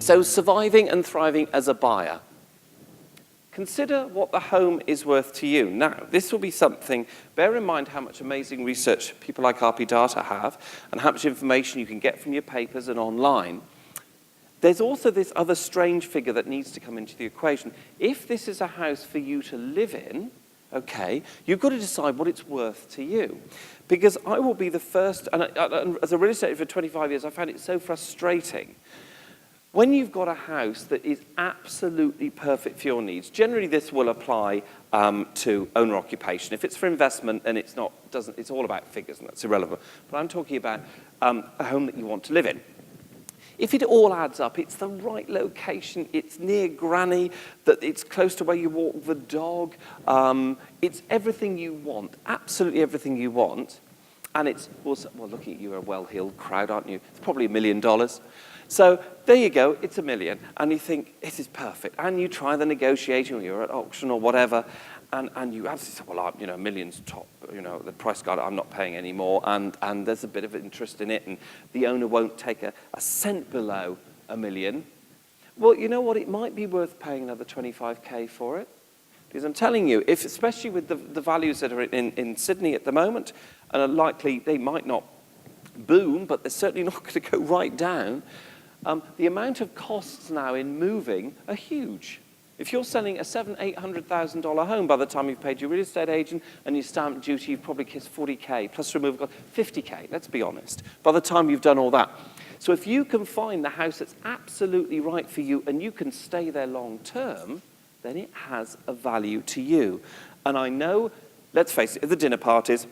So surviving and thriving as a buyer. Consider what the home is worth to you. Now, this will be something, bear in mind how much amazing research people like RP Data have and how much information you can get from your papers and online. There's also this other strange figure that needs to come into the equation. If this is a house for you to live in, okay, you've got to decide what it's worth to you. Because I will be the first, and as a real estate for 25 years, I found it so frustrating. When you've got a house that is absolutely perfect for your needs, generally this will apply to owner occupation. If it's for investment, then it's all about figures, and that's irrelevant. But I'm talking about a home that you want to live in. If it all adds up, it's the right location, it's near granny, that it's close to where you walk the dog, it's everything you want, absolutely everything you want, and it's also, well, looking at you, you're a well-heeled crowd, aren't you? It's probably $1 million. So there you go, it's $1 million, and you think, this is perfect. And you try the negotiation, or you're at auction or whatever, and you absolutely say, well, $1 million's top, the price guide, I'm not paying any more, and there's a bit of interest in it, and the owner won't take a cent below $1 million. Well, you know what, it might be worth paying another 25K for it. Because I'm telling you, especially with the values that are in Sydney at the moment, and are likely, they might not boom, but they're certainly not going to go right down. The amount of costs now in moving are huge. If you're selling a $700,000, $800,000 home, by the time you've paid your real estate agent and your stamp duty, you've probably kissed 40K, plus removal cost, 50K, let's be honest, by the time you've done all that. So if you can find the house that's absolutely right for you and you can stay there long term, then it has a value to you. And I know, let's face it, at the dinner parties,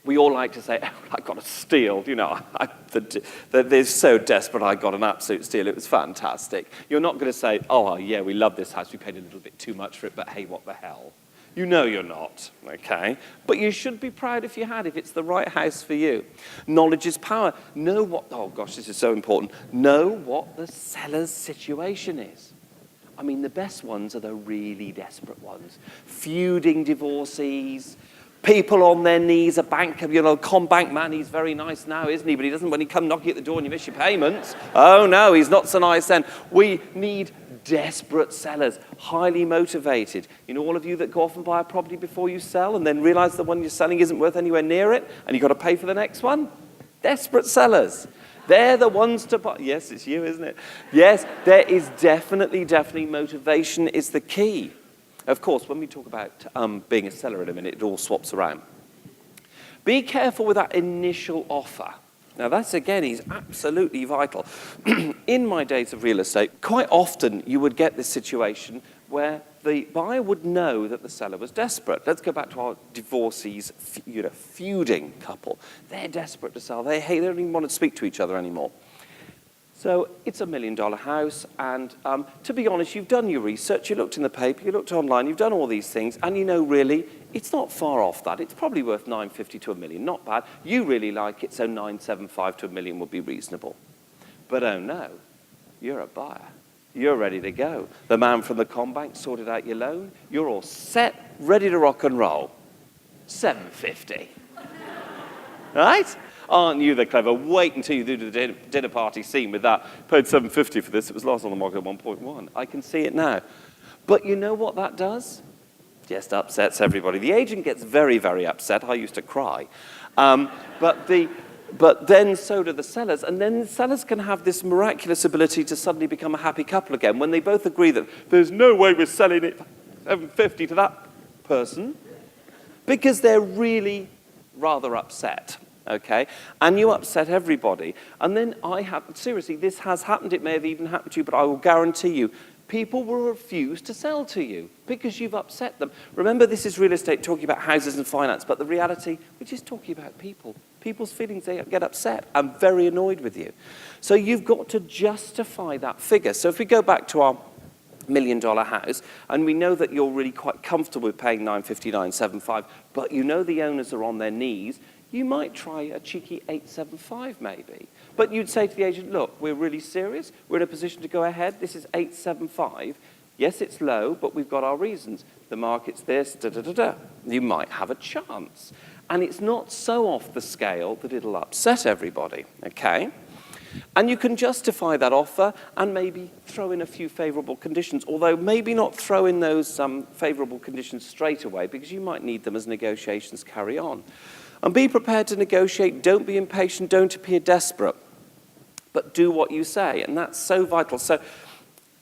we all like to say, oh, I got a steal. They're so desperate, I got an absolute steal. It was fantastic. You're not going to say, oh, yeah, we love this house. We paid a little bit too much for it, but hey, what the hell? You know you're not, okay? But you should be proud if it's the right house for you. Knowledge is power. Know what, oh gosh, this is so important. Know what the seller's situation is. I mean, the best ones are the really desperate ones. Feuding divorcees, people on their knees, a banker, CommBank man, he's very nice now, isn't he? But he doesn't when he come knocking at the door and you miss your payments. Oh no, he's not so nice then. We need desperate sellers, highly motivated. All of you that go off and buy a property before you sell and then realize the one you're selling isn't worth anywhere near it and you've got to pay for the next one? Desperate sellers. They're the ones to buy. Yes, it's you, isn't it? Yes, there is definitely motivation is the key. Of course, when we talk about being a seller in a minute, it all swaps around. Be careful with that initial offer. Now, that's, again, is absolutely vital. In my days of real estate, quite often you would get this situation where the buyer would know that the seller was desperate. Let's go back to our divorcees, feuding couple. They're desperate to sell. They don't even want to speak to each other anymore. So it's $1 million house, and to be honest, you've done your research, you looked in the paper, you looked online, you've done all these things, and really, it's not far off that. It's probably worth $950,000 to $1 million, not bad. You really like it, so $975,000 to $1 million would be reasonable. But oh no, you're a buyer. You're ready to go. The man from the CommBank sorted out your loan. You're all set, ready to rock and roll. $750,000. Right? Aren't you the clever? Wait until you do the dinner party scene with that. Paid $750,000 for this. It was last on the market at 1.1. I can see it now. But you know what that does? Just upsets everybody. The agent gets very, very upset. I used to cry. But then so do the sellers. And then the sellers can have this miraculous ability to suddenly become a happy couple again when they both agree that there's no way we're selling it $750,000 to that person because they're really rather upset. Okay, and you upset everybody. And then seriously, this has happened. It may have even happened to you, but I will guarantee you, people will refuse to sell to you because you've upset them. Remember, this is real estate talking about houses and finance, but the reality, we're just talking about people. People's feelings, they get upset and very annoyed with you. So you've got to justify that figure. So if we go back to our $1 million house, and we know that you're really quite comfortable with paying $950,000, $975,000, but you know the owners are on their knees, you might try a cheeky $875,000 maybe. But you'd say to the agent, look, we're really serious. We're in a position to go ahead. This is $875,000. Yes, it's low, but we've got our reasons. The market's this, da-da-da-da. You might have a chance. And it's not so off the scale that it'll upset everybody, okay? And you can justify that offer and maybe throw in a few favourable conditions, although maybe not throw in those favourable conditions straight away because you might need them as negotiations carry on. And be prepared to negotiate. Don't be impatient. Don't appear desperate. But do what you say, and that's so vital. So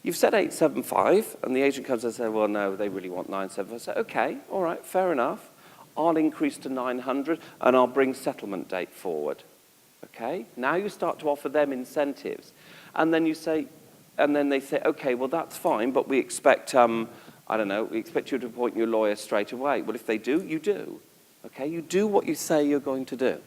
you've said 875, and the agent comes and says, well, no, they really want 975. So, okay, all right, fair enough. I'll increase to 900, and I'll bring settlement date forward. Okay? Now you start to offer them incentives. And then you say, and then they say, okay, well, that's fine, but we expect, I don't know, we expect you to appoint your lawyer straight away. Well, if they do, you do. Okay? You do what you say you're going to do.